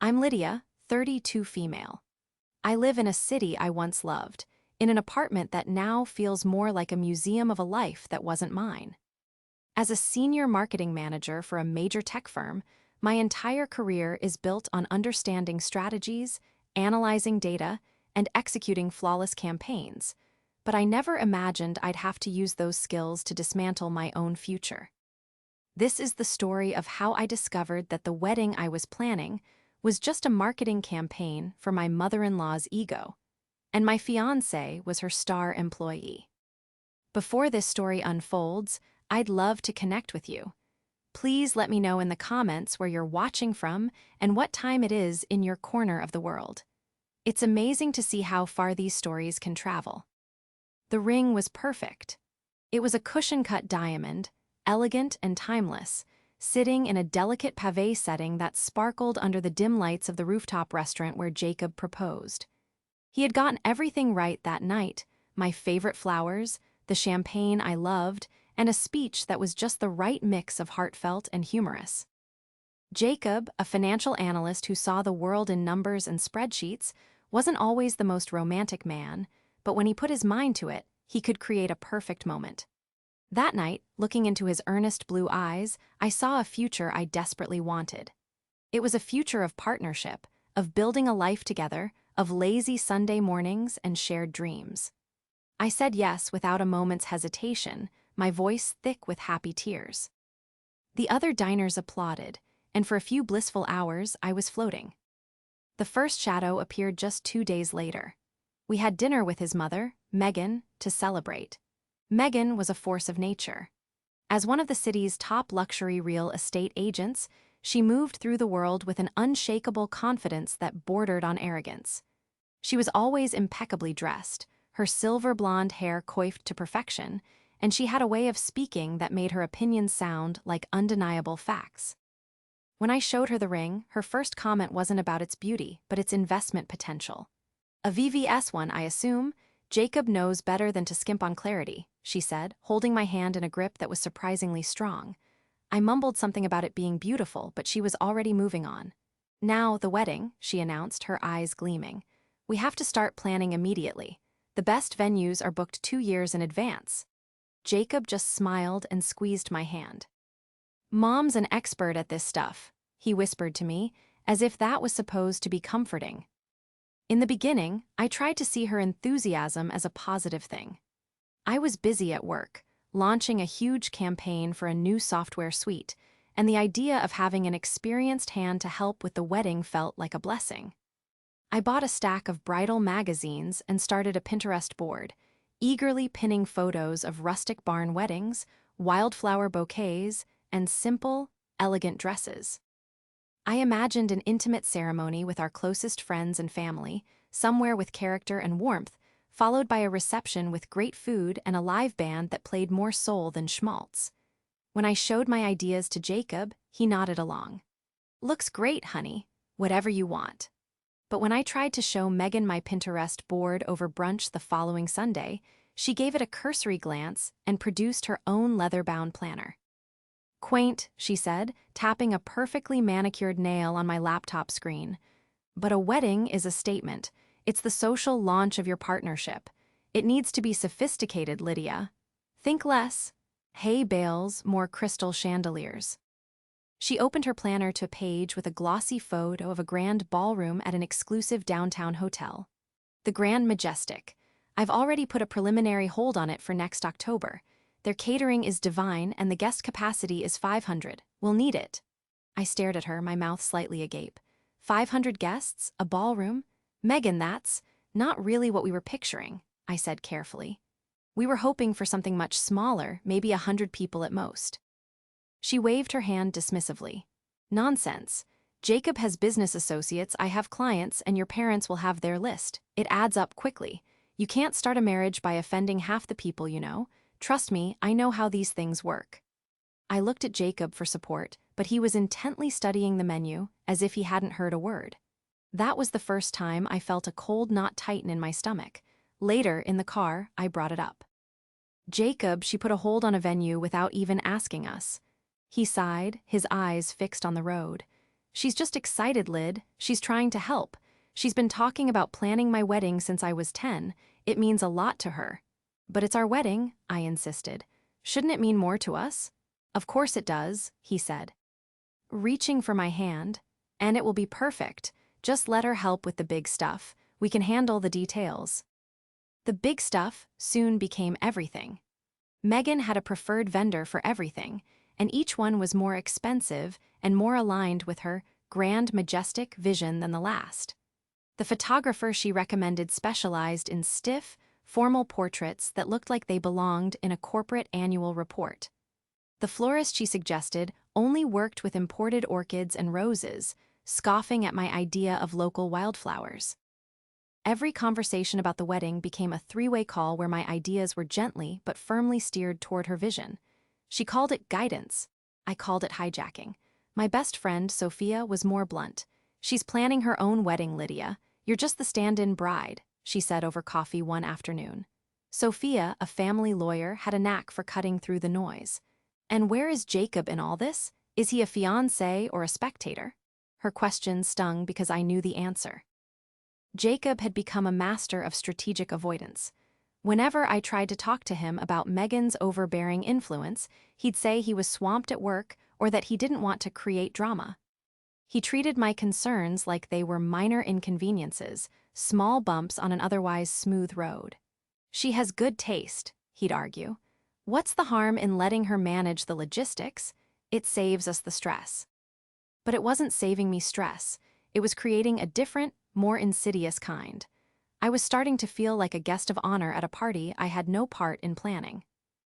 I'm Lydia, 32 female. I live in a city I once loved, in an apartment that now feels more like a museum of a life that wasn't mine. As a senior marketing manager for a major tech firm, my entire career is built on understanding strategies, analyzing data, and executing flawless campaigns, but I never imagined I'd have to use those skills to dismantle my own future. This is the story of how I discovered that the wedding I was planning was just a marketing campaign for my mother-in-law's ego, and my fiancé was her star employee. Before this story unfolds, I'd love to connect with you. Please let me know in the comments where you're watching from and what time it is in your corner of the world. It's amazing to see how far these stories can travel. The ring was perfect. It was a cushion-cut diamond, elegant and timeless, sitting in a delicate pavé setting that sparkled under the dim lights of the rooftop restaurant where Jacob proposed. He had gotten everything right that night: my favorite flowers, the champagne I loved, and a speech that was just the right mix of heartfelt and humorous. Jacob, a financial analyst who saw the world in numbers and spreadsheets, wasn't always the most romantic man, but when he put his mind to it, he could create a perfect moment. That night, looking into his earnest blue eyes, I saw a future I desperately wanted. It was a future of partnership, of building a life together, of lazy Sunday mornings and shared dreams. I said yes without a moment's hesitation, my voice thick with happy tears. The other diners applauded, and for a few blissful hours I was floating. The first shadow appeared just 2 days later. We had dinner with his mother, Megan, to celebrate. Megan was a force of nature. As one of the city's top luxury real estate agents, she moved through the world with an unshakable confidence that bordered on arrogance. She was always impeccably dressed, her silver blonde hair coiffed to perfection, and she had a way of speaking that made her opinions sound like undeniable facts. When I showed her the ring, her first comment wasn't about its beauty, but its investment potential. "A VVS one, I assume? Jacob knows better than to skimp on clarity," she said, holding my hand in a grip that was surprisingly strong. I mumbled something about it being beautiful, but she was already moving on. "Now, the wedding," she announced, her eyes gleaming. "We have to start planning immediately. The best venues are booked 2 years in advance." Jacob just smiled and squeezed my hand. "Mom's an expert at this stuff," he whispered to me, as if that was supposed to be comforting. In the beginning, I tried to see her enthusiasm as a positive thing. I was busy at work, launching a huge campaign for a new software suite, and the idea of having an experienced hand to help with the wedding felt like a blessing. I bought a stack of bridal magazines and started a Pinterest board, eagerly pinning photos of rustic barn weddings, wildflower bouquets, and simple, elegant dresses. I imagined an intimate ceremony with our closest friends and family, somewhere with character and warmth, followed by a reception with great food and a live band that played more soul than schmaltz. When I showed my ideas to Jacob, he nodded along. "Looks great, honey. Whatever you want." But when I tried to show Megan my Pinterest board over brunch the following Sunday, she gave it a cursory glance and produced her own leather-bound planner. "Quaint," she said, tapping a perfectly manicured nail on my laptop screen. "But a wedding is a statement. It's the social launch of your partnership. It needs to be sophisticated, Lydia. Think less. Hay bales, more crystal chandeliers." She opened her planner to a page with a glossy photo of a grand ballroom at an exclusive downtown hotel. "The Grand Majestic. I've already put a preliminary hold on it for next October. Their catering is divine and the guest capacity is 500. We'll need it." I stared at her, my mouth slightly agape. 500 guests? A ballroom? "Megan, that's not really what we were picturing," I said carefully. "We were hoping for something much smaller, maybe 100 people at most." She waved her hand dismissively. "Nonsense. Jacob has business associates, I have clients, and your parents will have their list. It adds up quickly. You can't start a marriage by offending half the people you know. Trust me, I know how these things work." I looked at Jacob for support, but he was intently studying the menu, as if he hadn't heard a word. That was the first time I felt a cold knot tighten in my stomach. Later, in the car, I brought it up. "Jacob, she put a hold on a venue without even asking us." He sighed, his eyes fixed on the road. She's just excited, Lyd. She's trying to help. She's been talking about planning my wedding since I was 10. It means a lot to her. But it's our wedding, I insisted. Shouldn't it mean more to us? Of course it does, he said, reaching for my hand. And it will be perfect. Just let her help with the big stuff. We can handle the details. The big stuff soon became everything. Megan had a preferred vendor for everything, and each one was more expensive and more aligned with her grand, majestic vision than the last. The photographer she recommended specialized in stiff, formal portraits that looked like they belonged in a corporate annual report. The florist she suggested only worked with imported orchids and roses, scoffing at my idea of local wildflowers. Every conversation about the wedding became a three-way call where my ideas were gently but firmly steered toward her vision. She called it guidance. I called it hijacking. My best friend, Sophia, was more blunt. She's planning her own wedding, Lydia. You're just the stand-in bride, she said over coffee one afternoon. Sophia, a family lawyer, had a knack for cutting through the noise. And where is Jacob in all this? Is he a fiancé or a spectator? Her question stung because I knew the answer. Jacob had become a master of strategic avoidance. Whenever I tried to talk to him about Megan's overbearing influence, he'd say he was swamped at work or that he didn't want to create drama. He treated my concerns like they were minor inconveniences, small bumps on an otherwise smooth road. She has good taste, he'd argue. What's the harm in letting her manage the logistics? It saves us the stress. But it wasn't saving me stress. It was creating a different, more insidious kind. I was starting to feel like a guest of honor at a party I had no part in planning.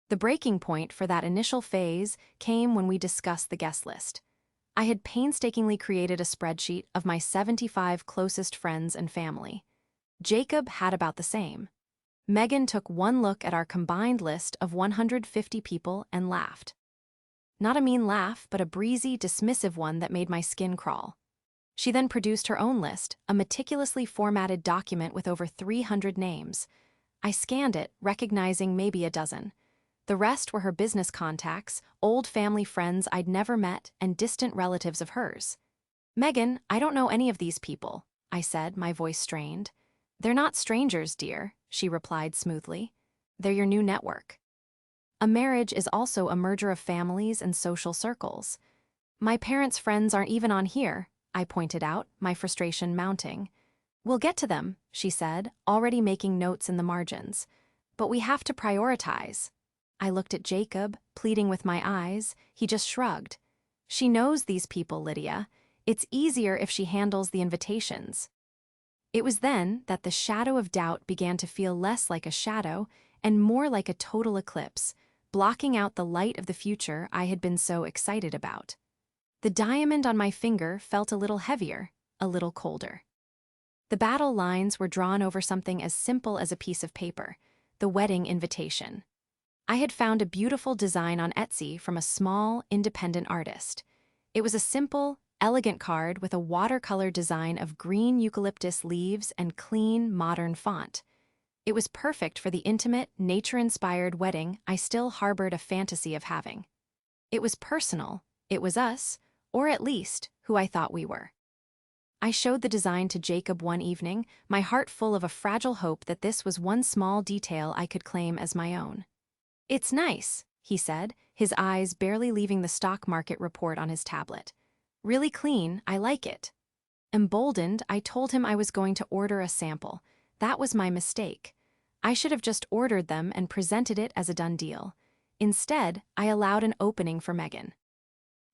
The breaking point for that initial phase came when we discussed the guest list. I had painstakingly created a spreadsheet of my 75 closest friends and family. Jacob had about the same. Megan took one look at our combined list of 150 people and laughed. Not a mean laugh, but a breezy, dismissive one that made my skin crawl. She then produced her own list, a meticulously formatted document with over 300 names. I scanned it, recognizing maybe a dozen. The rest were her business contacts, old family friends I'd never met, and distant relatives of hers. Megan, I don't know any of these people, I said, my voice strained. They're not strangers, dear, she replied smoothly. They're your new network. A marriage is also a merger of families and social circles. My parents' friends aren't even on here, I pointed out, my frustration mounting. We'll get to them, she said, already making notes in the margins. But we have to prioritize. I looked at Jacob, pleading with my eyes. He just shrugged. She knows these people, Lydia. It's easier if she handles the invitations. It was then that the shadow of doubt began to feel less like a shadow and more like a total eclipse, blocking out the light of the future I had been so excited about. The diamond on my finger felt a little heavier, a little colder. The battle lines were drawn over something as simple as a piece of paper, the wedding invitation. I had found a beautiful design on Etsy from a small, independent artist. It was a simple, elegant card with a watercolor design of green eucalyptus leaves and clean, modern font. It was perfect for the intimate, nature-inspired wedding I still harbored a fantasy of having. It was personal, it was us, or at least who I thought we were. I showed the design to Jacob one evening, my heart full of a fragile hope that this was one small detail I could claim as my own. It's nice, he said, his eyes barely leaving the stock market report on his tablet. Really clean, I like it. Emboldened, I told him I was going to order a sample. That was my mistake. I should have just ordered them and presented it as a done deal. Instead, I allowed an opening for Megan.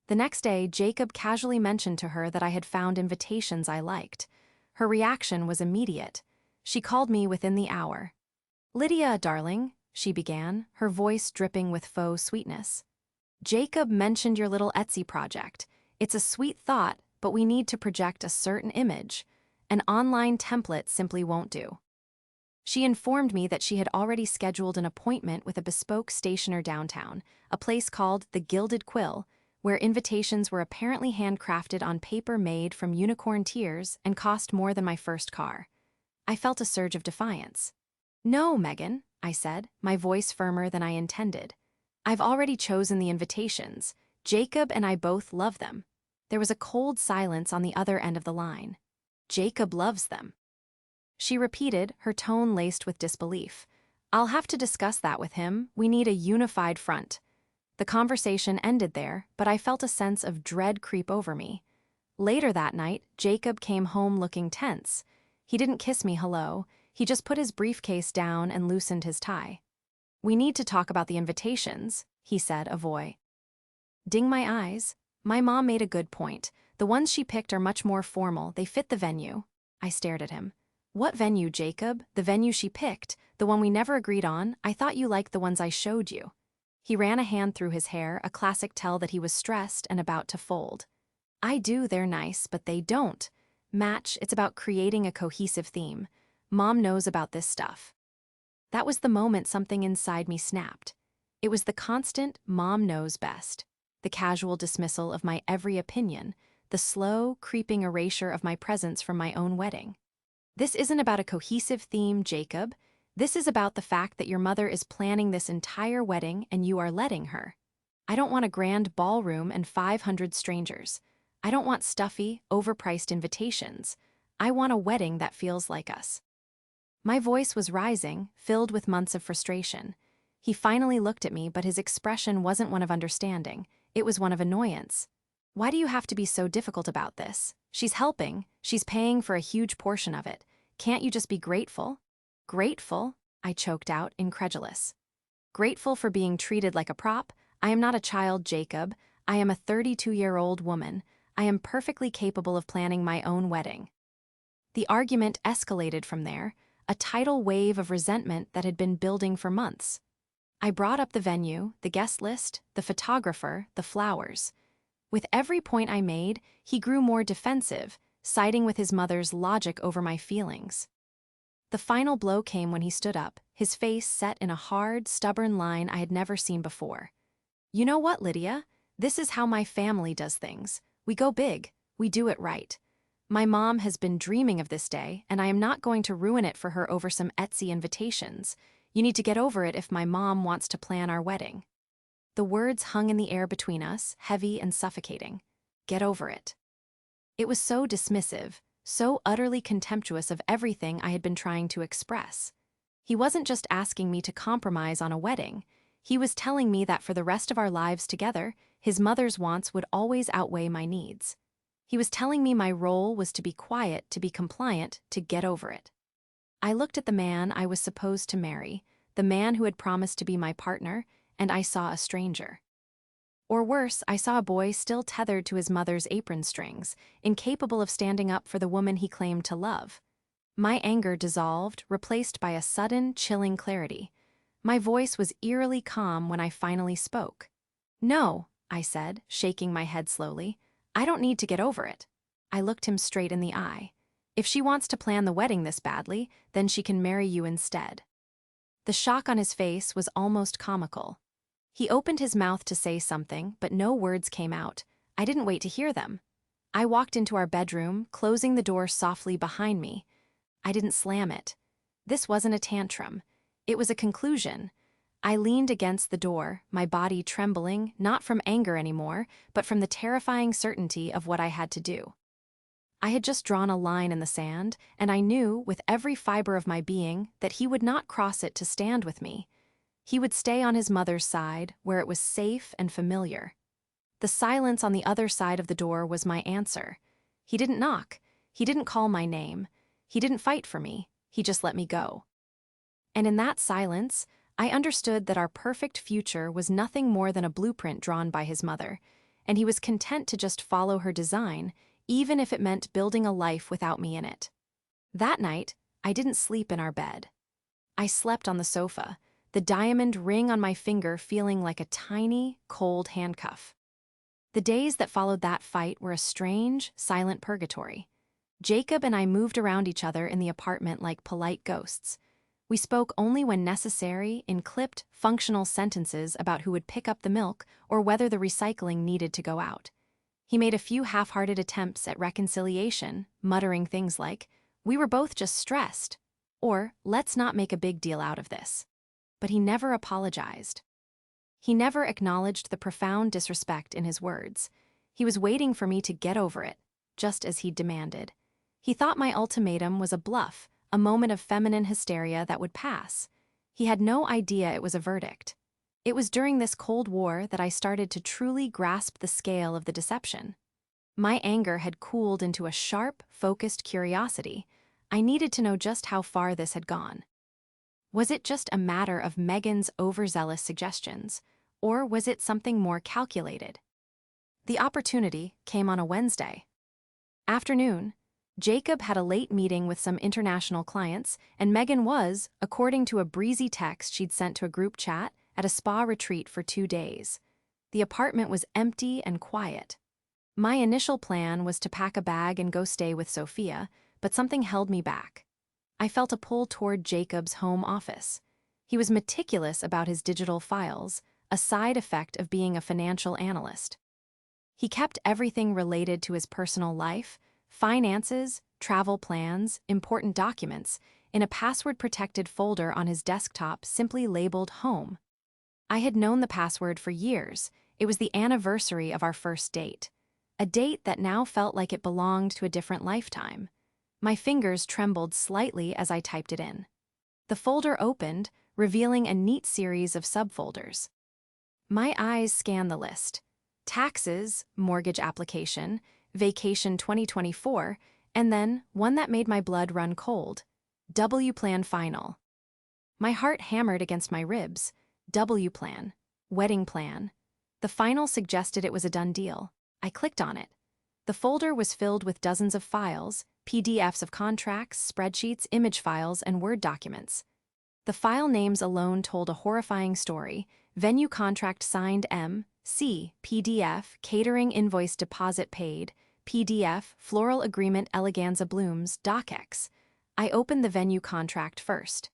The next day, Jacob casually mentioned to her that I had found invitations I liked. Her reaction was immediate. She called me within the hour. Lydia, darling, she began, her voice dripping with faux sweetness. Jacob mentioned your little Etsy project. It's a sweet thought, but we need to project a certain image. An online template simply won't do. She informed me that she had already scheduled an appointment with a bespoke stationer downtown, a place called the Gilded Quill, where invitations were apparently handcrafted on paper made from unicorn tears and cost more than my first car. I felt a surge of defiance. No, Megan, I said, my voice firmer than I intended. I've already chosen the invitations. Jacob and I both love them. There was a cold silence on the other end of the line. Jacob loves them. She repeated, her tone laced with disbelief. I'll have to discuss that with him. We need a unified front. The conversation ended there, but I felt a sense of dread creep over me. Later that night, Jacob came home looking tense. He didn't kiss me hello, he just put his briefcase down and loosened his tie. We need to talk about the invitations, he said, avoid. Ding my eyes. My mom made a good point. The ones she picked are much more formal, they fit the venue. I stared at him. What venue, Jacob? The venue she picked, the one we never agreed on. I thought you liked the ones I showed you. He ran a hand through his hair, a classic tell that he was stressed and about to fold. I do, they're nice, but they don't match. It's about creating a cohesive theme. Mom knows about this stuff. That was the moment something inside me snapped. It was the constant "mom knows best," the casual dismissal of my every opinion, the slow, creeping erasure of my presence from my own wedding. This isn't about a cohesive theme, Jacob. This is about the fact that your mother is planning this entire wedding and you are letting her. I don't want a grand ballroom and 500 strangers. I don't want stuffy, overpriced invitations. I want a wedding that feels like us. My voice was rising, filled with months of frustration. He finally looked at me, but his expression wasn't one of understanding. It was one of annoyance. Why do you have to be so difficult about this? She's helping. She's paying for a huge portion of it. Can't you just be grateful? Grateful? I choked out, incredulous. Grateful for being treated like a prop? I am not a child, Jacob. I am a 32-year-old woman. I am perfectly capable of planning my own wedding. The argument escalated from there, a tidal wave of resentment that had been building for months. I brought up the venue, the guest list, the photographer, the flowers. With every point I made, he grew more defensive, siding with his mother's logic over my feelings. The final blow came when he stood up, his face set in a hard, stubborn line I had never seen before. You know what, Lydia? This is how my family does things. We go big. We do it right. My mom has been dreaming of this day, and I am not going to ruin it for her over some Etsy invitations. You need to get over it if my mom wants to plan our wedding. The words hung in the air between us, heavy and suffocating. Get over it. It was so dismissive, so utterly contemptuous of everything I had been trying to express. He wasn't just asking me to compromise on a wedding. He was telling me that for the rest of our lives together, his mother's wants would always outweigh my needs. He was telling me my role was to be quiet, to be compliant, to get over it. I looked at the man I was supposed to marry, the man who had promised to be my partner, and I saw a stranger. Or worse, I saw a boy still tethered to his mother's apron strings, incapable of standing up for the woman he claimed to love. My anger dissolved, replaced by a sudden, chilling clarity. My voice was eerily calm when I finally spoke. No, I said, shaking my head slowly. I don't need to get over it. I looked him straight in the eye. If she wants to plan the wedding this badly, then she can marry you instead. The shock on his face was almost comical. He opened his mouth to say something, but no words came out. I didn't wait to hear them. I walked into our bedroom, closing the door softly behind me. I didn't slam it. This wasn't a tantrum. It was a conclusion. I leaned against the door, my body trembling, not from anger anymore, but from the terrifying certainty of what I had to do. I had just drawn a line in the sand, and I knew, with every fiber of my being, that he would not cross it to stand with me. He would stay on his mother's side, where it was safe and familiar. The silence on the other side of the door was my answer. He didn't knock. He didn't call my name. He didn't fight for me. He just let me go. And in that silence, I understood that our perfect future was nothing more than a blueprint drawn by his mother, and he was content to just follow her design, even if it meant building a life without me in it. That night, I didn't sleep in our bed. I slept on the sofa, the diamond ring on my finger feeling like a tiny, cold handcuff. The days that followed that fight were a strange, silent purgatory. Jacob and I moved around each other in the apartment like polite ghosts. We spoke only when necessary, in clipped, functional sentences about who would pick up the milk or whether the recycling needed to go out. He made a few half-hearted attempts at reconciliation, muttering things like, "We were both just stressed," or "Let's not make a big deal out of this." But he never apologized. He never acknowledged the profound disrespect in his words. He was waiting for me to get over it, just as he'd demanded. He thought my ultimatum was a bluff, a moment of feminine hysteria that would pass. He had no idea it was a verdict. It was during this Cold War that I started to truly grasp the scale of the deception. My anger had cooled into a sharp, focused curiosity. I needed to know just how far this had gone. Was it just a matter of Megan's overzealous suggestions, or was it something more calculated? The opportunity came on a Wednesday afternoon. Jacob had a late meeting with some international clients, and Megan was, according to a breezy text she'd sent to a group chat, at a spa retreat for 2 days. The apartment was empty and quiet. My initial plan was to pack a bag and go stay with Sophia, but something held me back. I felt a pull toward Jacob's home office. He was meticulous about his digital files, a side effect of being a financial analyst. He kept everything related to his personal life, finances, travel plans, important documents, in a password-protected folder on his desktop simply labeled Home. I had known the password for years. It was the anniversary of our first date. A date that now felt like it belonged to a different lifetime. My fingers trembled slightly as I typed it in. The folder opened, revealing a neat series of subfolders. My eyes scanned the list. Taxes, mortgage application, vacation 2024, and then one that made my blood run cold. W-plan final. My heart hammered against my ribs. W-plan. Wedding plan. The final suggested it was a done deal. I clicked on it. The folder was filled with dozens of files, PDFs of contracts, spreadsheets, image files, and Word documents. The file names alone told a horrifying story. Venue contract signed M.C. PDF, catering invoice deposit paid, PDF, floral agreement eleganza blooms, docx. I opened the venue contract first.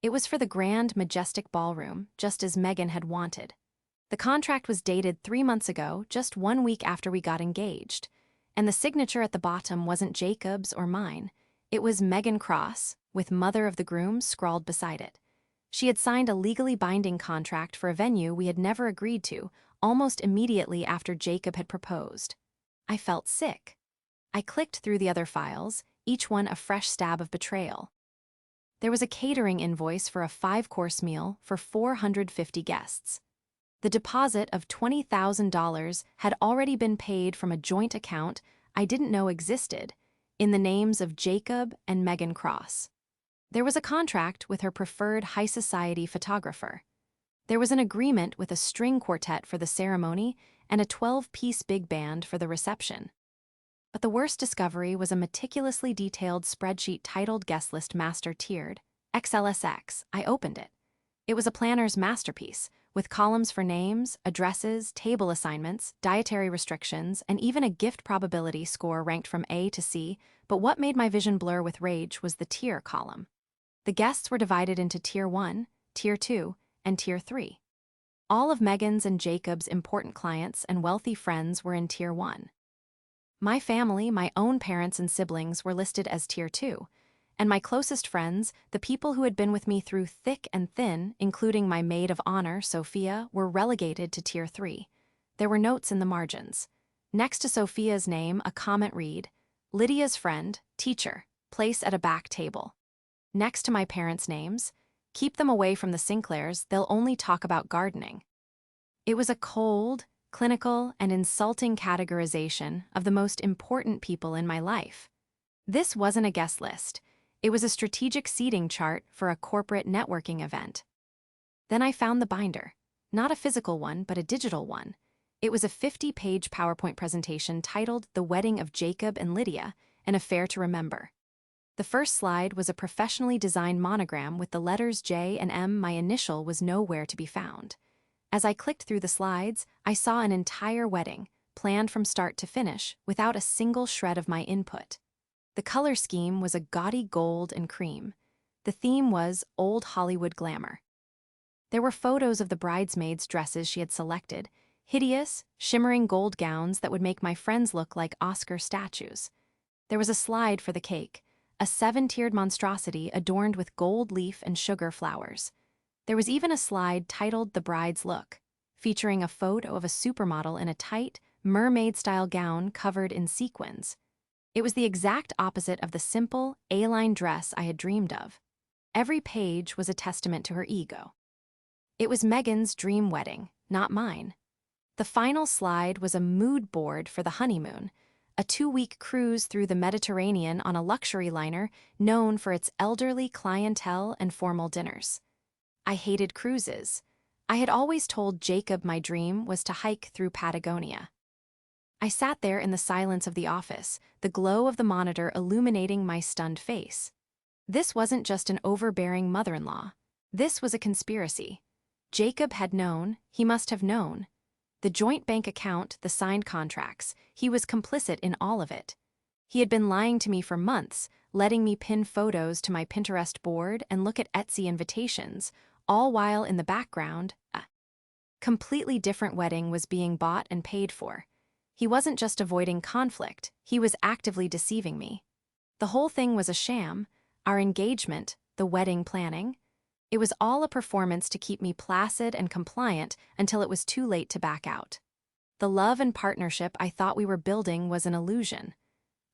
It was for the grand, majestic ballroom, just as Megan had wanted. The contract was dated 3 months ago, just 1 week after we got engaged. And the signature at the bottom wasn't Jacob's or mine. It was Megan Cross, with Mother of the Groom scrawled beside it. She had signed a legally binding contract for a venue we had never agreed to, almost immediately after Jacob had proposed. I felt sick. I clicked through the other files, each one a fresh stab of betrayal. There was a catering invoice for a 5-course meal for 450 guests. The deposit of $20,000 had already been paid from a joint account I didn't know existed, in the names of Jacob and Megan Cross. There was a contract with her preferred high society photographer. There was an agreement with a string quartet for the ceremony and a 12-piece big band for the reception. But the worst discovery was a meticulously detailed spreadsheet titled Guest List Master Tiered, XLSX. I opened it. It was a planner's masterpiece, with columns for names, addresses, table assignments, dietary restrictions, and even a gift probability score ranked from A to C, but what made my vision blur with rage was the tier column. The guests were divided into Tier 1, Tier 2, and Tier 3. All of Megan's and Jacob's important clients and wealthy friends were in Tier 1. My family, my own parents and siblings, were listed as Tier 2, and my closest friends, the people who had been with me through thick and thin, including my maid of honor, Sophia, were relegated to Tier 3. There were notes in the margins. Next to Sophia's name, a comment read, Lydia's friend, teacher, place at a back table. Next to my parents' names, keep them away from the Sinclairs, they'll only talk about gardening. It was a cold, clinical, and insulting categorization of the most important people in my life. This wasn't a guest list. It was a strategic seating chart for a corporate networking event. Then I found the binder. Not a physical one, but a digital one. It was a 50-page PowerPoint presentation titled The Wedding of Jacob and Lydia, an Affair to Remember. The first slide was a professionally designed monogram with the letters J and M. My initial was nowhere to be found. As I clicked through the slides, I saw an entire wedding, planned from start to finish, without a single shred of my input. The color scheme was a gaudy gold and cream. The theme was old Hollywood glamour. There were photos of the bridesmaids' dresses she had selected, hideous, shimmering gold gowns that would make my friends look like Oscar statues. There was a slide for the cake, a 7-tiered monstrosity adorned with gold leaf and sugar flowers. There was even a slide titled The Bride's Look, featuring a photo of a supermodel in a tight, mermaid-style gown covered in sequins. It was the exact opposite of the simple, A-line dress I had dreamed of. Every page was a testament to her ego. It was Megan's dream wedding, not mine. The final slide was a mood board for the honeymoon, a 2-week cruise through the Mediterranean on a luxury liner known for its elderly clientele and formal dinners. I hated cruises. I had always told Jacob my dream was to hike through Patagonia. I sat there in the silence of the office, the glow of the monitor illuminating my stunned face. This wasn't just an overbearing mother-in-law. This was a conspiracy. Jacob had known, he must have known. The joint bank account, the signed contracts, he was complicit in all of it. He had been lying to me for months, letting me pin photos to my Pinterest board and look at Etsy invitations, all while in the background, a completely different wedding was being bought and paid for. He wasn't just avoiding conflict, he was actively deceiving me. The whole thing was a sham, our engagement, the wedding planning. It was all a performance to keep me placid and compliant until it was too late to back out. The love and partnership I thought we were building was an illusion.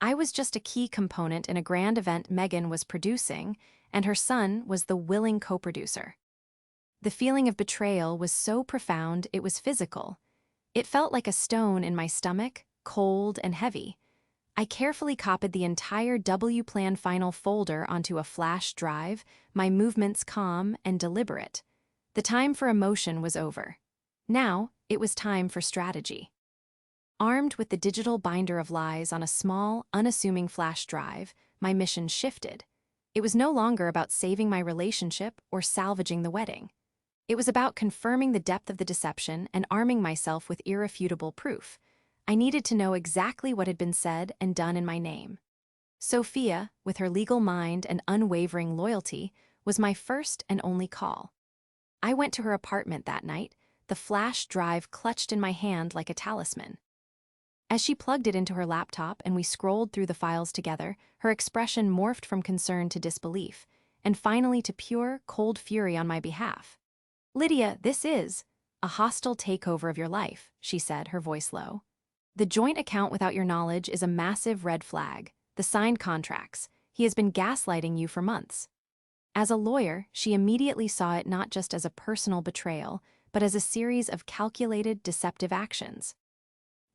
I was just a key component in a grand event Megan was producing, and her son was the willing co-producer. The feeling of betrayal was so profound it was physical. It felt like a stone in my stomach, cold and heavy. I carefully copied the entire W-Plan final folder onto a flash drive, my movements calm and deliberate. The time for emotion was over. Now, it was time for strategy. Armed with the digital binder of lies on a small, unassuming flash drive, my mission shifted. It was no longer about saving my relationship or salvaging the wedding. It was about confirming the depth of the deception and arming myself with irrefutable proof. I needed to know exactly what had been said and done in my name. Sophia, with her legal mind and unwavering loyalty, was my first and only call. I went to her apartment that night, the flash drive clutched in my hand like a talisman. As she plugged it into her laptop and we scrolled through the files together, her expression morphed from concern to disbelief, and finally to pure, cold fury on my behalf. "Lydia, this is a hostile takeover of your life," she said, her voice low. "The joint account without your knowledge is a massive red flag. The signed contracts. He has been gaslighting you for months." As a lawyer, she immediately saw it not just as a personal betrayal, but as a series of calculated, deceptive actions.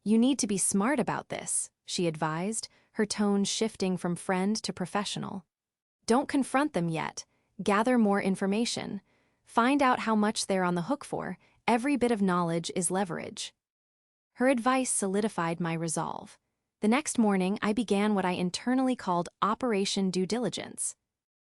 "You need to be smart about this," she advised, her tone shifting from friend to professional. "Don't confront them yet. Gather more information. Find out how much they're on the hook for. Every bit of knowledge is leverage." Her advice solidified my resolve. The next morning, I began what I internally called Operation Due Diligence.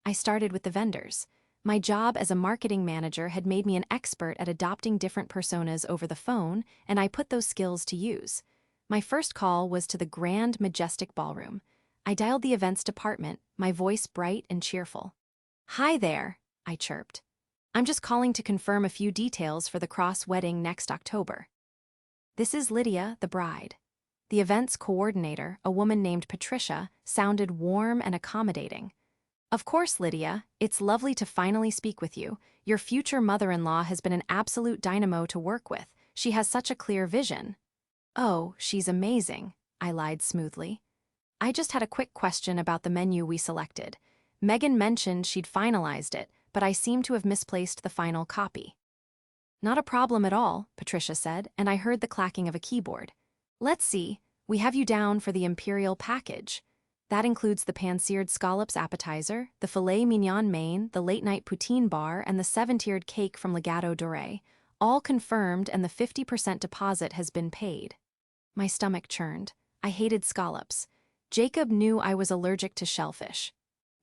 I started with the vendors. My job as a marketing manager had made me an expert at adopting different personas over the phone, and I put those skills to use. My first call was to the grand, majestic ballroom. I dialed the events department, my voice bright and cheerful. "Hi there," I chirped. "I'm just calling to confirm a few details for the Cross wedding next October." "This is Lydia, the bride." The events coordinator, a woman named Patricia, sounded warm and accommodating. "Of course, Lydia, it's lovely to finally speak with you. Your future mother-in-law has been an absolute dynamo to work with. She has such a clear vision." "Oh, she's amazing," I lied smoothly. "I just had a quick question about the menu we selected. Megan mentioned she'd finalized it, but I seem to have misplaced the final copy." "Not a problem at all," Patricia said, and I heard the clacking of a keyboard. "Let's see, we have you down for the Imperial package. That includes the pan-seared scallops appetizer, the filet mignon main, the late-night poutine bar, and the 7-tiered cake from Legato Doré. All confirmed, and the 50% deposit has been paid." My stomach churned. I hated scallops. Jacob knew I was allergic to shellfish.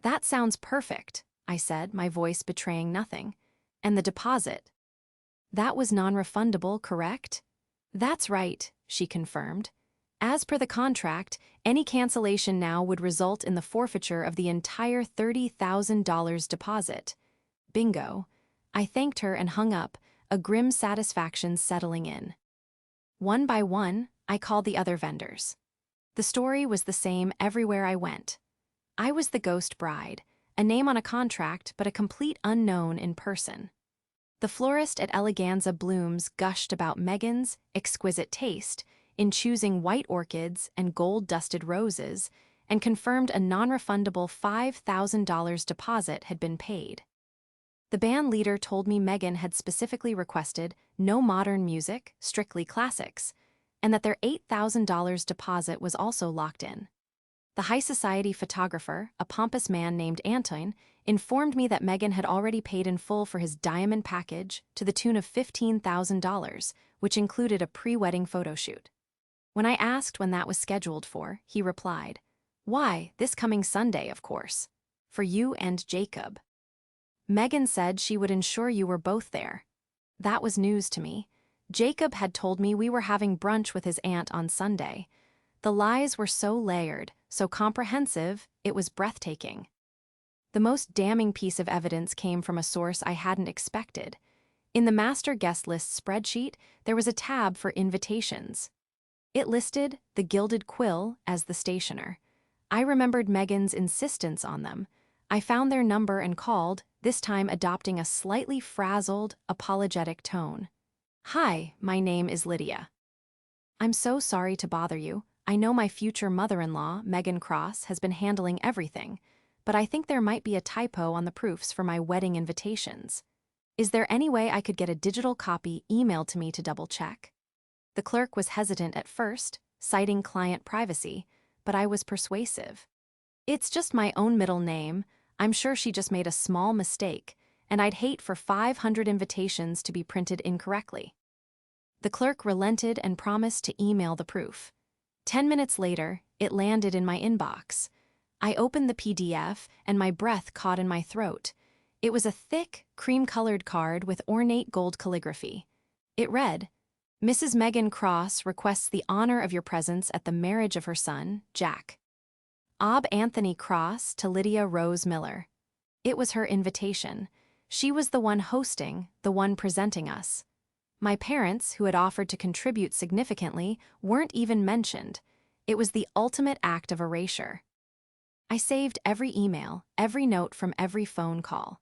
"That sounds perfect," I said, my voice betraying nothing. "And the deposit? That was non-refundable, correct?" "That's right," she confirmed. "As per the contract, any cancellation now would result in the forfeiture of the entire $30,000 deposit." Bingo. I thanked her and hung up, a grim satisfaction settling in. One by one, I called the other vendors. The story was the same everywhere I went. I was the ghost bride, a name on a contract but a complete unknown in person. The florist at Eleganza Blooms gushed about Megan's exquisite taste, in choosing white orchids and gold-dusted roses, and confirmed a non-refundable $5,000 deposit had been paid. The band leader told me Megan had specifically requested no modern music, strictly classics, and that their $8,000 deposit was also locked in. The high society photographer, a pompous man named Anton, informed me that Megan had already paid in full for his diamond package to the tune of $15,000, which included a pre-wedding photo shoot. When I asked when that was scheduled for, he replied, "Why, this coming Sunday, of course. For you and Jacob. Megan said she would ensure you were both there." That was news to me. Jacob had told me we were having brunch with his aunt on Sunday. The lies were so layered, so comprehensive, it was breathtaking. The most damning piece of evidence came from a source I hadn't expected. In the master guest list spreadsheet, there was a tab for invitations. It listed the Gilded Quill as the stationer. I remembered Megan's insistence on them. I found their number and called, this time adopting a slightly frazzled, apologetic tone. "Hi, my name is Lydia. I'm so sorry to bother you. I know my future mother-in-law, Megan Cross, has been handling everything, but I think there might be a typo on the proofs for my wedding invitations. Is there any way I could get a digital copy emailed to me to double-check?" The clerk was hesitant at first, citing client privacy, but I was persuasive. "It's just my own middle name. I'm sure she just made a small mistake, and I'd hate for 500 invitations to be printed incorrectly." The clerk relented and promised to email the proof. 10 minutes later, it landed in my inbox. I opened the PDF, and my breath caught in my throat. It was a thick, cream-colored card with ornate gold calligraphy. It read, "Mrs. Megan Cross requests the honor of your presence at the marriage of her son, Jack. Ob Anthony Cross to Lydia Rose Miller." It was her invitation. She was the one hosting, the one presenting us. My parents, who had offered to contribute significantly, weren't even mentioned. It was the ultimate act of erasure. I saved every email, every note from every phone call.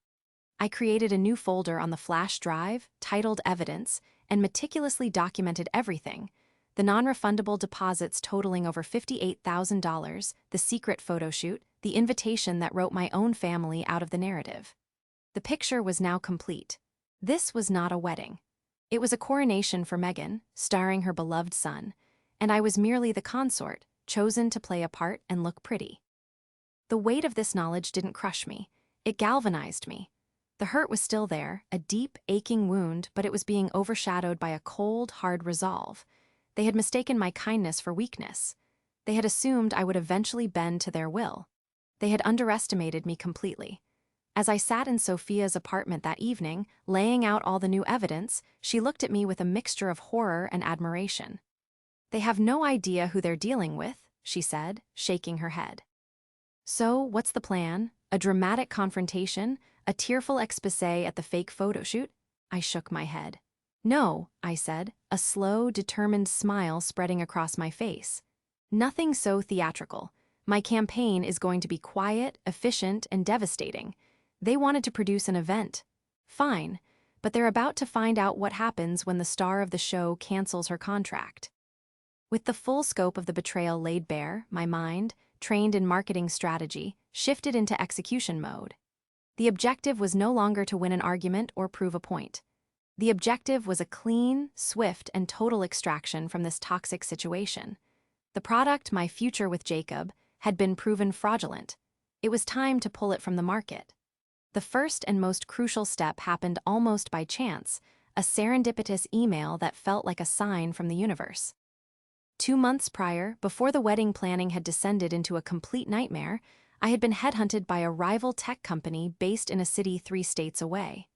I created a new folder on the flash drive, titled Evidence, and meticulously documented everything: the non-refundable deposits totaling over $58,000, the secret photo shoot, the invitation that wrote my own family out of the narrative. The picture was now complete. This was not a wedding. It was a coronation for Megan, starring her beloved son, and I was merely the consort, chosen to play a part and look pretty. The weight of this knowledge didn't crush me. It galvanized me. The hurt was still there, a deep, aching wound, but it was being overshadowed by a cold, hard resolve. They had mistaken my kindness for weakness. They had assumed I would eventually bend to their will. They had underestimated me completely. As I sat in Sophia's apartment that evening, laying out all the new evidence, she looked at me with a mixture of horror and admiration. "They have no idea who they're dealing with," she said, shaking her head. "So, what's the plan? A dramatic confrontation? A tearful exposé at the fake photo shoot?" I shook my head. "No," I said, a slow, determined smile spreading across my face. "Nothing so theatrical. My campaign is going to be quiet, efficient, and devastating. They wanted to produce an event. Fine, but they're about to find out what happens when the star of the show cancels her contract." With the full scope of the betrayal laid bare, my mind, trained in marketing strategy, shifted into execution mode. The objective was no longer to win an argument or prove a point. The objective was a clean, swift, and total extraction from this toxic situation. The product, my future with Jacob, had been proven fraudulent. It was time to pull it from the market. The first and most crucial step happened almost by chance, a serendipitous email that felt like a sign from the universe. 2 months prior, before the wedding planning had descended into a complete nightmare, I had been headhunted by a rival tech company based in a city 3 states away.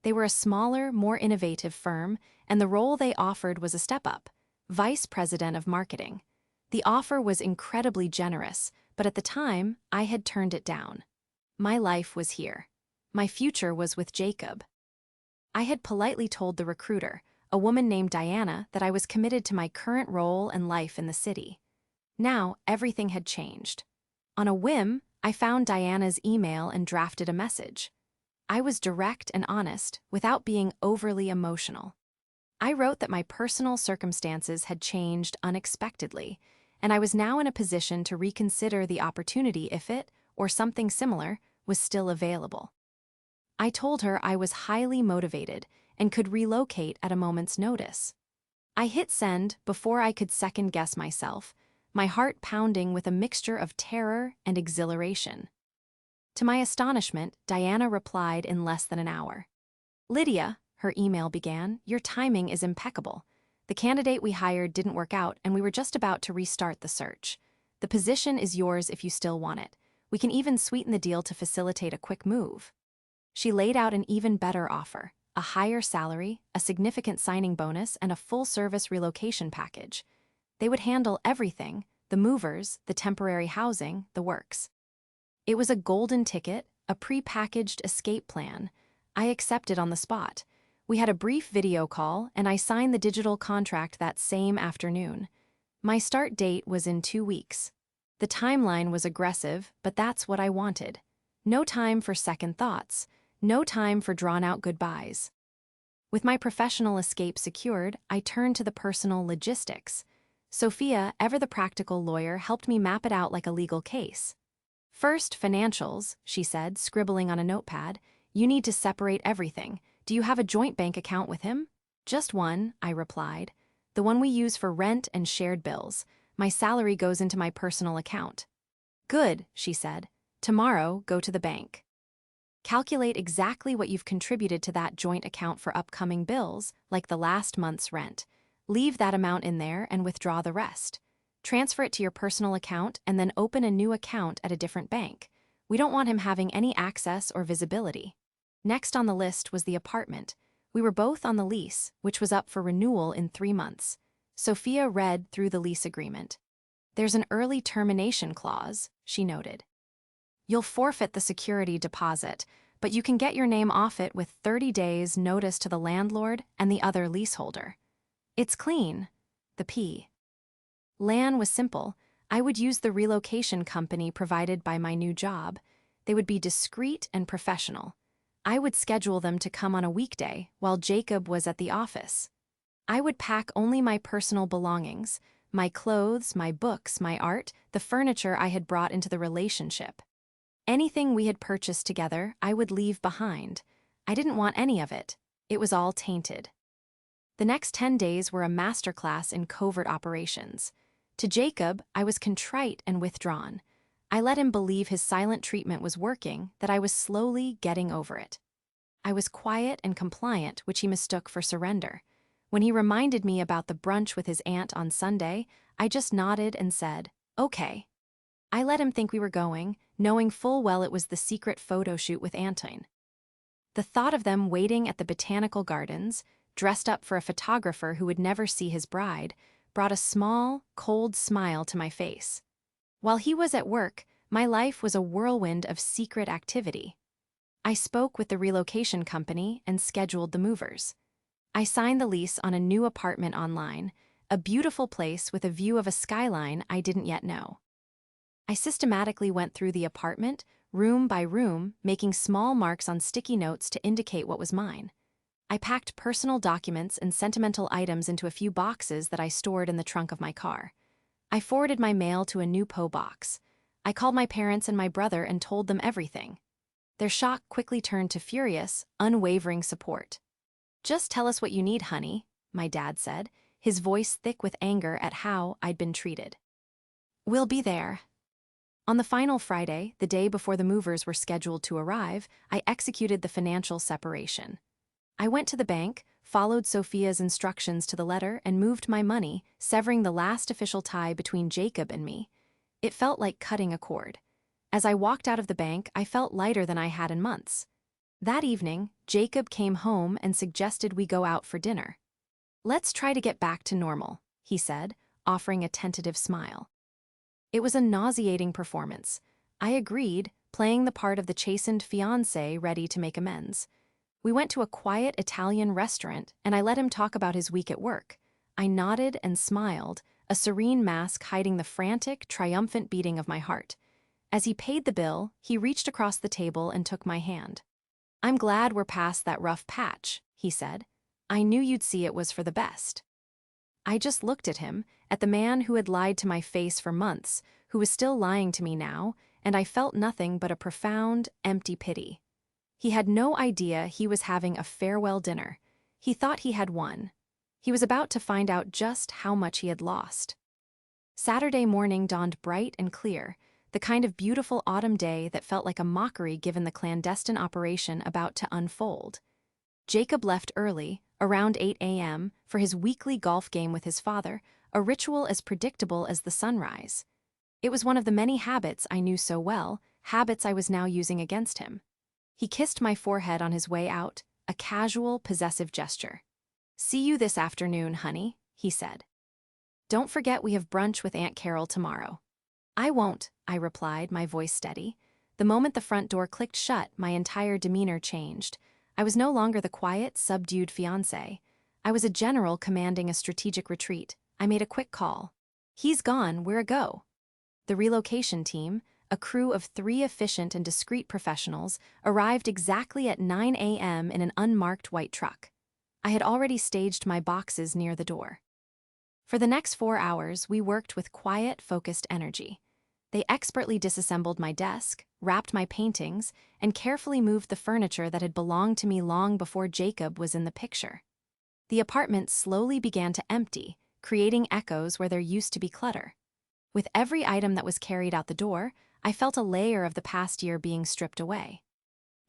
They were a smaller, more innovative firm, and the role they offered was a step up: Vice President of Marketing. The offer was incredibly generous, but at the time, I had turned it down. My life was here. My future was with Jacob. I had politely told the recruiter, a woman named Diana, that I was committed to my current role and life in the city. Now, everything had changed. On a whim, I found Diana's email and drafted a message. I was direct and honest, without being overly emotional. I wrote that my personal circumstances had changed unexpectedly, and I was now in a position to reconsider the opportunity if it, or something similar, was still available. I told her I was highly motivated and could relocate at a moment's notice. I hit send before I could second-guess myself, my heart pounding with a mixture of terror and exhilaration. To my astonishment, Diana replied in less than an hour. "Lydia," her email began, "your timing is impeccable. The candidate we hired didn't work out, and we were just about to restart the search. The position is yours if you still want it. We can even sweeten the deal to facilitate a quick move." She laid out an even better offer: a higher salary, a significant signing bonus, and a full-service relocation package. They would handle everything: the movers, the temporary housing, the works. It was a golden ticket, a pre-packaged escape plan. I accepted on the spot. We had a brief video call, and I signed the digital contract that same afternoon. My start date was in 2 weeks. The timeline was aggressive, but that's what I wanted. No time for second thoughts. No time for drawn-out goodbyes. With my professional escape secured, I turned to the personal logistics. Sophia, ever the practical lawyer, helped me map it out like a legal case. "First, financials," she said, scribbling on a notepad. "You need to separate everything. Do you have a joint bank account with him?" "Just one," I replied. "The one we use for rent and shared bills. My salary goes into my personal account." "Good," she said. "Tomorrow, go to the bank. Calculate exactly what you've contributed to that joint account for upcoming bills, like the last month's rent. Leave that amount in there and withdraw the rest. Transfer it to your personal account and then open a new account at a different bank. We don't want him having any access or visibility." Next on the list was the apartment. We were both on the lease, which was up for renewal in 3 months. Sophia read through the lease agreement. "There's an early termination clause," she noted. "You'll forfeit the security deposit, but you can get your name off it with 30 days notice to the landlord and the other leaseholder. It's clean." The P. Lan was simple. I would use the relocation company provided by my new job. They would be discreet and professional. I would schedule them to come on a weekday while Jacob was at the office. I would pack only my personal belongings: my clothes, my books, my art, the furniture I had brought into the relationship. Anything we had purchased together, I would leave behind. I didn't want any of it. It was all tainted. The next 10 days were a masterclass in covert operations. To Jacob, I was contrite and withdrawn. I let him believe his silent treatment was working, that I was slowly getting over it. I was quiet and compliant, which he mistook for surrender. When he reminded me about the brunch with his aunt on Sunday, I just nodded and said, "Okay." I let him think we were going, knowing full well it was the secret photo shoot with Antine. The thought of them waiting at the botanical gardens, dressed up for a photographer who would never see his bride, brought a small, cold smile to my face. While he was at work, my life was a whirlwind of secret activity. I spoke with the relocation company and scheduled the movers. I signed the lease on a new apartment online, a beautiful place with a view of a skyline I didn't yet know. I systematically went through the apartment, room by room, making small marks on sticky notes to indicate what was mine. I packed personal documents and sentimental items into a few boxes that I stored in the trunk of my car. I forwarded my mail to a new PO box. I called my parents and my brother and told them everything. Their shock quickly turned to furious, unwavering support. "Just tell us what you need, honey," my dad said, his voice thick with anger at how I'd been treated. "We'll be there." On the final Friday, the day before the movers were scheduled to arrive, I executed the financial separation. I went to the bank, followed Sophia's instructions to the letter, and moved my money, severing the last official tie between Jacob and me. It felt like cutting a cord. As I walked out of the bank, I felt lighter than I had in months. That evening, Jacob came home and suggested we go out for dinner. "Let's try to get back to normal," he said, offering a tentative smile. It was a nauseating performance. I agreed, playing the part of the chastened fiancé ready to make amends. We went to a quiet Italian restaurant, and I let him talk about his week at work. I nodded and smiled, a serene mask hiding the frantic, triumphant beating of my heart. As he paid the bill, he reached across the table and took my hand. "I'm glad we're past that rough patch," he said. I knew you'd see it was for the best. I just looked at him, at the man who had lied to my face for months, who was still lying to me now, and I felt nothing but a profound, empty pity. He had no idea he was having a farewell dinner. He thought he had won. He was about to find out just how much he had lost. Saturday morning dawned bright and clear, the kind of beautiful autumn day that felt like a mockery given the clandestine operation about to unfold. Jacob left early, around 8 a.m., for his weekly golf game with his father, a ritual as predictable as the sunrise. It was one of the many habits I knew so well, habits I was now using against him. He kissed my forehead on his way out, a casual, possessive gesture. "See you this afternoon, honey," he said. "Don't forget we have brunch with Aunt Carol tomorrow." "I won't," I replied, my voice steady. The moment the front door clicked shut, my entire demeanor changed. I was no longer the quiet, subdued fiancé. I was a general commanding a strategic retreat. I made a quick call. "He's gone, we're a go." The relocation team, a crew of 3 efficient and discreet professionals, arrived exactly at 9 a.m. in an unmarked white truck. I had already staged my boxes near the door. For the next 4 hours, we worked with quiet, focused energy. They expertly disassembled my desk, wrapped my paintings, and carefully moved the furniture that had belonged to me long before Jacob was in the picture. The apartment slowly began to empty, creating echoes where there used to be clutter. With every item that was carried out the door, I felt a layer of the past year being stripped away.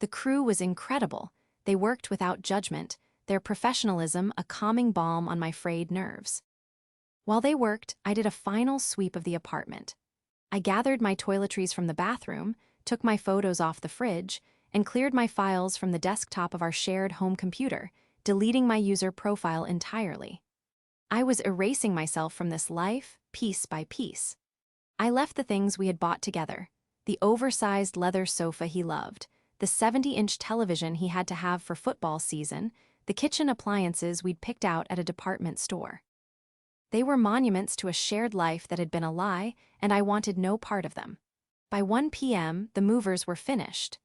The crew was incredible. They worked without judgment, their professionalism a calming balm on my frayed nerves. While they worked, I did a final sweep of the apartment. I gathered my toiletries from the bathroom, took my photos off the fridge, and cleared my files from the desktop of our shared home computer, deleting my user profile entirely. I was erasing myself from this life, piece by piece. I left the things we had bought together, the oversized leather sofa he loved, the 70-inch television he had to have for football season, the kitchen appliances we'd picked out at a department store. They were monuments to a shared life that had been a lie, and I wanted no part of them. By 1 p.m., the movers were finished.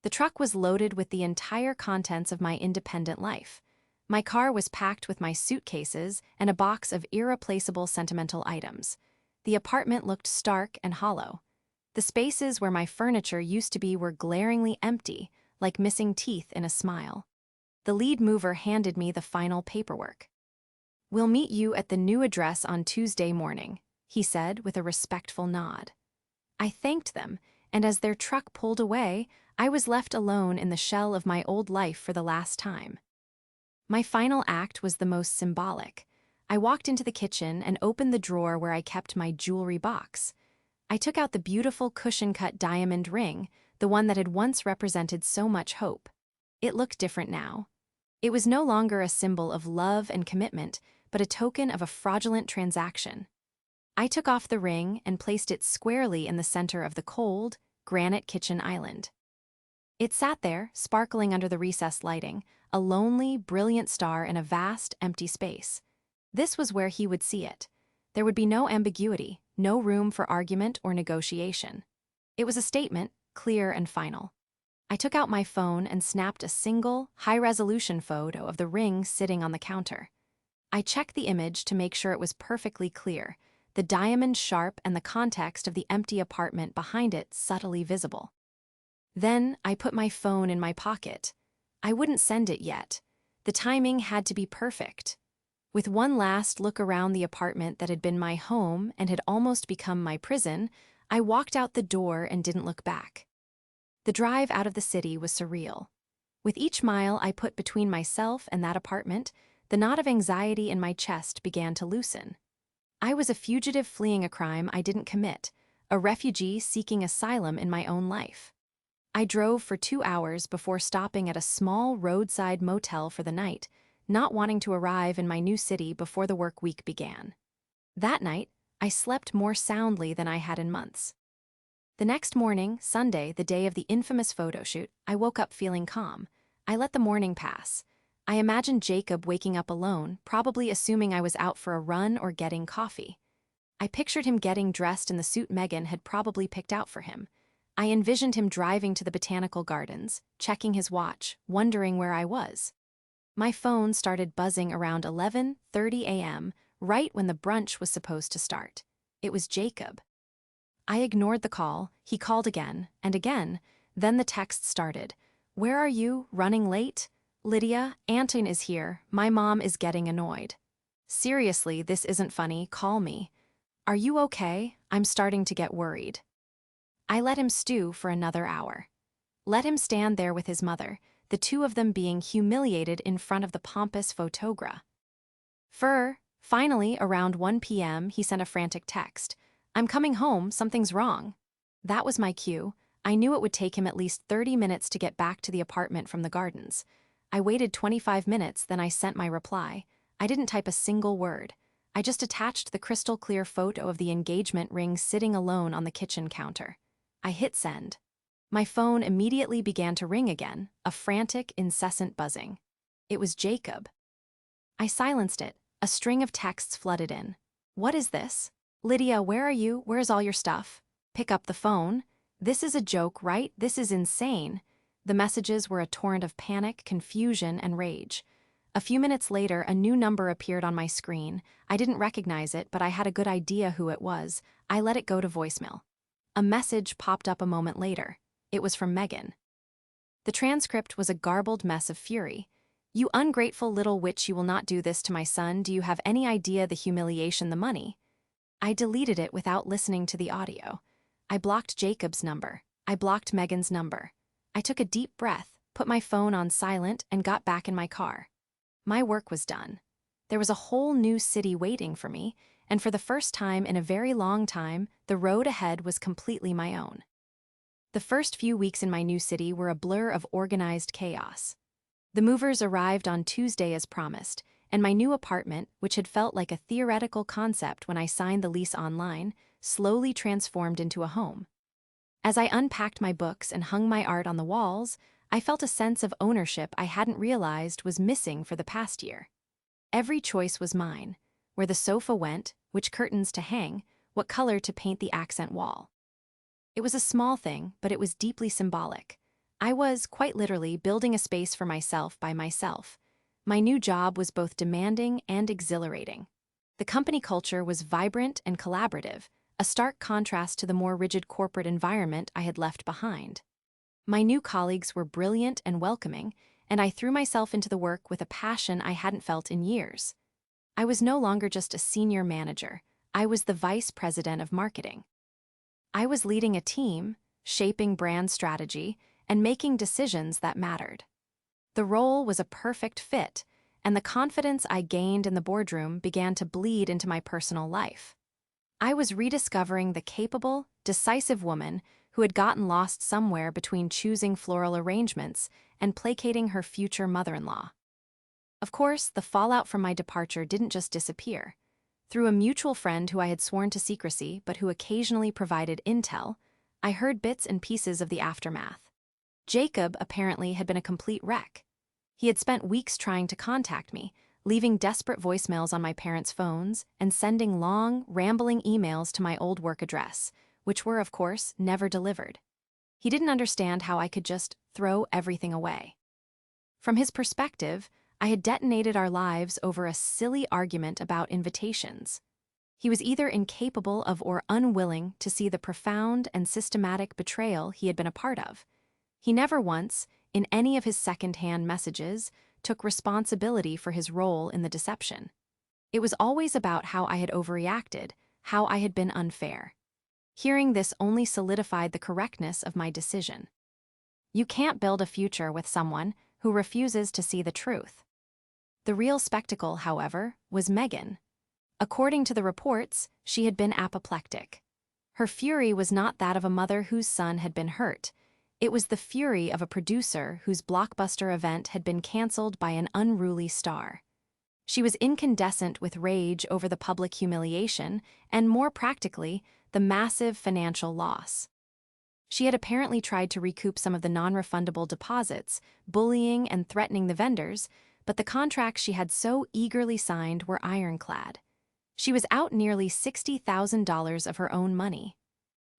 The truck was loaded with the entire contents of my independent life. My car was packed with my suitcases and a box of irreplaceable sentimental items. The apartment looked stark and hollow. The spaces where my furniture used to be were glaringly empty, like missing teeth in a smile. The lead mover handed me the final paperwork. "We'll meet you at the new address on Tuesday morning," he said with a respectful nod. I thanked them, and as their truck pulled away, I was left alone in the shell of my old life for the last time. My final act was the most symbolic. I walked into the kitchen and opened the drawer where I kept my jewelry box. I took out the beautiful cushion-cut diamond ring, the one that had once represented so much hope. It looked different now. It was no longer a symbol of love and commitment, but a token of a fraudulent transaction. I took off the ring and placed it squarely in the center of the cold, granite kitchen island. It sat there, sparkling under the recessed lighting, a lonely, brilliant star in a vast, empty space. This was where he would see it. There would be no ambiguity, no room for argument or negotiation. It was a statement, clear and final. I took out my phone and snapped a single, high-resolution photo of the ring sitting on the counter. I checked the image to make sure it was perfectly clear, the diamond sharp and the context of the empty apartment behind it subtly visible. Then I put my phone in my pocket. I wouldn't send it yet. The timing had to be perfect. With one last look around the apartment that had been my home and had almost become my prison, I walked out the door and didn't look back. The drive out of the city was surreal. With each mile I put between myself and that apartment, the knot of anxiety in my chest began to loosen. I was a fugitive fleeing a crime I didn't commit, a refugee seeking asylum in my own life. I drove for 2 hours before stopping at a small roadside motel for the night, not wanting to arrive in my new city before the work week began. That night, I slept more soundly than I had in months. The next morning, Sunday, the day of the infamous photo shoot, I woke up feeling calm. I let the morning pass. I imagined Jacob waking up alone, probably assuming I was out for a run or getting coffee. I pictured him getting dressed in the suit Megan had probably picked out for him. I envisioned him driving to the botanical gardens, checking his watch, wondering where I was. My phone started buzzing around 11:30 a.m., right when the brunch was supposed to start. It was Jacob. I ignored the call, he called again, and again, then the text started. "Where are you? Running late? Lydia, Anton is here. My mom is getting annoyed. Seriously, this isn't funny, call me. Are you okay? I'm starting to get worried." I let him stew for another hour. Let him stand there with his mother, the two of them being humiliated in front of the pompous photograph. Finally, around 1 p.m., he sent a frantic text. "I'm coming home, something's wrong." That was my cue. I knew it would take him at least 30 minutes to get back to the apartment from the gardens. I waited 25 minutes, then I sent my reply. I didn't type a single word. I just attached the crystal-clear photo of the engagement ring sitting alone on the kitchen counter. I hit send. My phone immediately began to ring again, a frantic, incessant buzzing. It was Jacob. I silenced it. A string of texts flooded in. "What is this? Lydia, where are you? Where's all your stuff? Pick up the phone. This is a joke, right? This is insane." The messages were a torrent of panic, confusion, and rage. A few minutes later, a new number appeared on my screen. I didn't recognize it, but I had a good idea who it was. I let it go to voicemail. A message popped up a moment later. It was from Megan. The transcript was a garbled mess of fury. "You ungrateful little witch, you will not do this to my son. Do you have any idea the humiliation, the money?" I deleted it without listening to the audio. I blocked Jacob's number. I blocked Megan's number. I took a deep breath, put my phone on silent, and got back in my car. My work was done. There was a whole new city waiting for me, and for the first time in a very long time, the road ahead was completely my own. The first few weeks in my new city were a blur of organized chaos. The movers arrived on Tuesday as promised, and my new apartment, which had felt like a theoretical concept when I signed the lease online, slowly transformed into a home. As I unpacked my books and hung my art on the walls, I felt a sense of ownership I hadn't realized was missing for the past year. Every choice was mine: where the sofa went, which curtains to hang, what color to paint the accent wall. It was a small thing, but it was deeply symbolic. I was, quite literally, building a space for myself by myself. My new job was both demanding and exhilarating. The company culture was vibrant and collaborative, a stark contrast to the more rigid corporate environment I had left behind. My new colleagues were brilliant and welcoming, and I threw myself into the work with a passion I hadn't felt in years. I was no longer just a senior manager. I was the vice president of marketing. I was leading a team, shaping brand strategy, and making decisions that mattered. The role was a perfect fit, and the confidence I gained in the boardroom began to bleed into my personal life. I was rediscovering the capable, decisive woman who had gotten lost somewhere between choosing floral arrangements and placating her future mother-in-law. Of course, the fallout from my departure didn't just disappear. Through a mutual friend who I had sworn to secrecy but who occasionally provided intel, I heard bits and pieces of the aftermath. Jacob apparently had been a complete wreck. He had spent weeks trying to contact me, leaving desperate voicemails on my parents' phones and sending long, rambling emails to my old work address, which were, of course, never delivered. He didn't understand how I could just throw everything away. From his perspective, I had detonated our lives over a silly argument about invitations. He was either incapable of or unwilling to see the profound and systematic betrayal he had been a part of. He never once, in any of his second-hand messages, took responsibility for his role in the deception. It was always about how I had overreacted, how I had been unfair. Hearing this only solidified the correctness of my decision. You can't build a future with someone who refuses to see the truth. The real spectacle, however, was Megan. According to the reports, she had been apoplectic. Her fury was not that of a mother whose son had been hurt. It was the fury of a producer whose blockbuster event had been canceled by an unruly star. She was incandescent with rage over the public humiliation and, more practically, the massive financial loss. She had apparently tried to recoup some of the non-refundable deposits, bullying and threatening the vendors, but the contracts she had so eagerly signed were ironclad. She was out nearly $60,000 of her own money.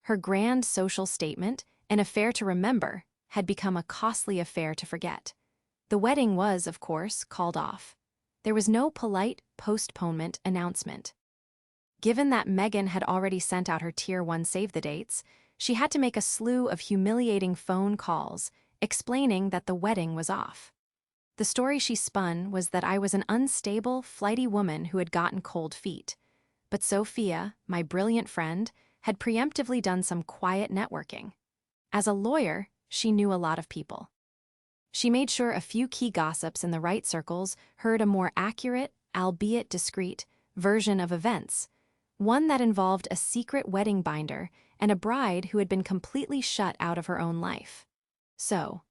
Her grand social statement, an affair to remember, had become a costly affair to forget. The wedding was, of course, called off. There was no polite postponement announcement. Given that Megan had already sent out her Tier 1 save-the-dates, she had to make a slew of humiliating phone calls explaining that the wedding was off. The story she spun was that I was an unstable, flighty woman who had gotten cold feet. But Sophia, my brilliant friend, had preemptively done some quiet networking. As a lawyer, she knew a lot of people. She made sure a few key gossips in the right circles heard a more accurate, albeit discreet, version of events, one that involved a secret wedding binder and a bride who had been completely shut out of her own life. So,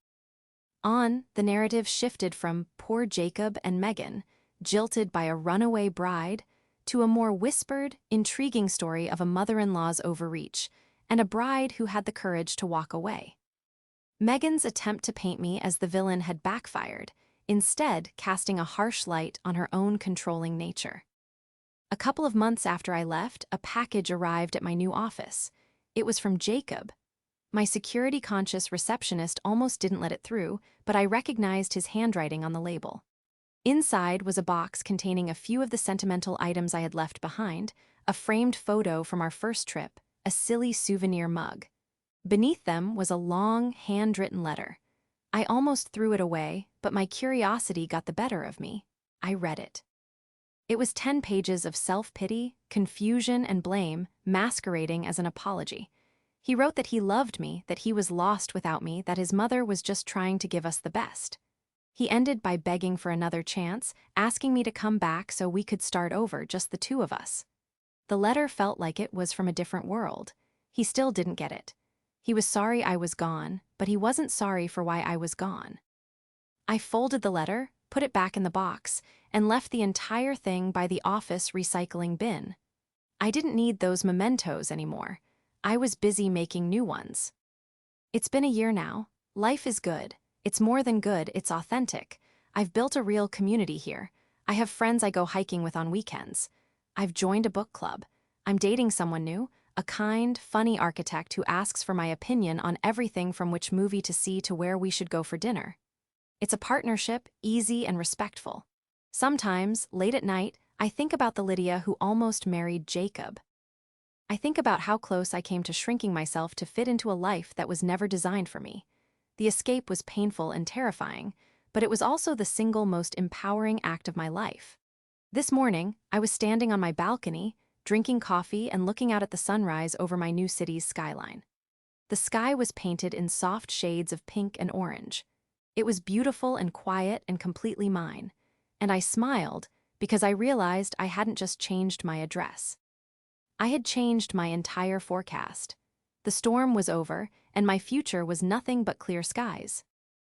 the narrative shifted from poor Jacob and Megan, jilted by a runaway bride, to a more whispered, intriguing story of a mother-in-law's overreach and a bride who had the courage to walk away. Megan's attempt to paint me as the villain had backfired, instead casting a harsh light on her own controlling nature. A couple of months after I left, a package arrived at my new office. It was from Jacob. My security-conscious receptionist almost didn't let it through, but I recognized his handwriting on the label. Inside was a box containing a few of the sentimental items I had left behind, a framed photo from our first trip, a silly souvenir mug. Beneath them was a long, handwritten letter. I almost threw it away, but my curiosity got the better of me. I read it. It was 10 pages of self-pity, confusion, and blame, masquerading as an apology. He wrote that he loved me, that he was lost without me, that his mother was just trying to give us the best. He ended by begging for another chance, asking me to come back so we could start over, just the two of us. The letter felt like it was from a different world. He still didn't get it. He was sorry I was gone, but he wasn't sorry for why I was gone. I folded the letter, put it back in the box, and left the entire thing by the office recycling bin. I didn't need those mementos anymore. I was busy making new ones. It's been a year now. Life is good. It's more than good, it's authentic. I've built a real community here. I have friends I go hiking with on weekends. I've joined a book club. I'm dating someone new, a kind, funny architect who asks for my opinion on everything from which movie to see to where we should go for dinner. It's a partnership, easy and respectful. Sometimes, late at night, I think about the Lydia who almost married Jacob. I think about how close I came to shrinking myself to fit into a life that was never designed for me. The escape was painful and terrifying, but it was also the single most empowering act of my life. This morning, I was standing on my balcony, drinking coffee and looking out at the sunrise over my new city's skyline. The sky was painted in soft shades of pink and orange. It was beautiful and quiet and completely mine, and I smiled because I realized I hadn't just changed my address. I had changed my entire forecast. The storm was over, and my future was nothing but clear skies.